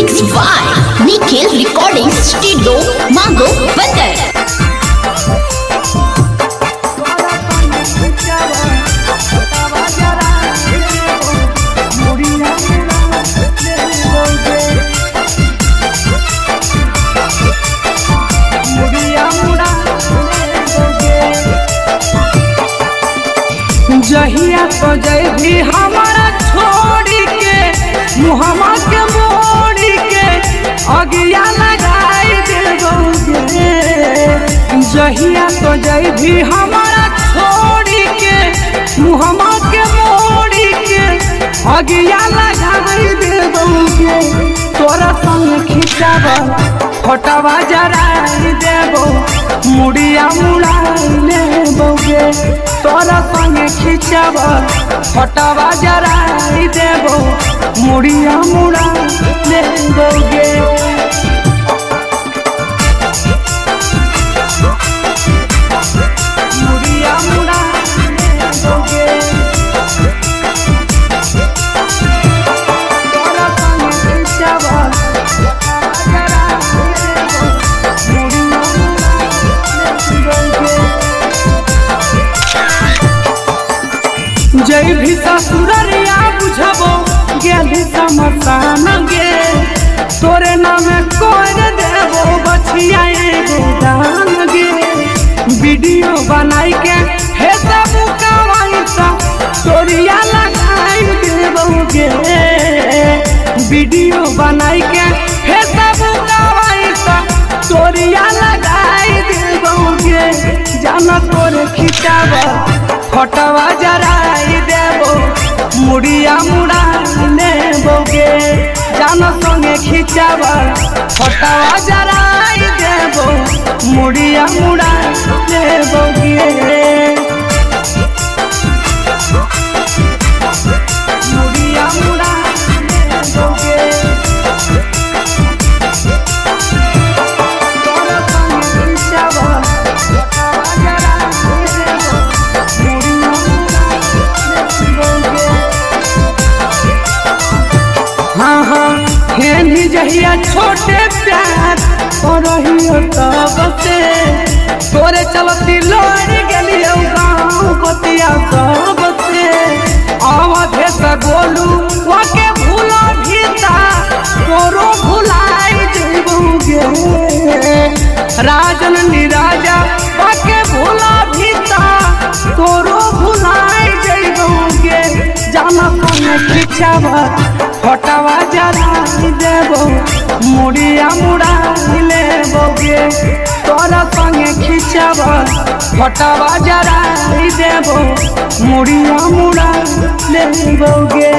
Mixed by Nikhil Recording Studio, Mango, Bandar. जहिया तो जय भी हमारा छोड़ी के मुहम्मा के मोड़ी के अगिया लगाई देबोगे। जहिया तो जय भी हमारा छोड़ी के मुहम्मा के मोड़ी के अगिया लगाई देबोगे। तोरा संग खिंचाब फोटवा जराई देबो मुड़िया मुड़ाई लेबोगे। तोरा संगे खिंचब फोटवा जराई देबो मुड़िया मुड़ा लेबोगे। मुड़िया मुड़ा लेबोगे। तोरा संगे खिंचब जय भी ससुररिया बुझबो गेली समसान गे। तोरे नाम कोर देबो बछिया एगो दान गे। वीडियो बनाई के हे सब कमाई सा तोरिया लगाई देबोगे। वीडियो बनाई के हे सब कमाई सा तोरिया लगाई देबोगे। जाना तोरे खिंचाब फोटवा जराई देबो मुड़िया मुड़ा लेबोगे। जानो संगे खिंचाब फोटवा जराई देबो मुड़िया मुड़ा लेबोगे। मुड़िया मुड़ा लेबोगे। तोरा संगे खिंचाब हेनी जहिया छोटे प्यार रहियो तब से तोरे चलती लड़ गेलियो गाँव बतिया सब से। अवधे से गोलू वाके भूलो भीता तोरो भुलाई जइबोगे। राजन निराजा वाके भूलो भीता तोरो भुलाई जइबोगे। जाना संगे खिंचाब फोटवा जराई देबो मुड़िया मुड़ाई लेबोगे। तोरा संगे खिंचाब फोटवा जराई देबो मुड़िया मुड़ाई लेबोगे।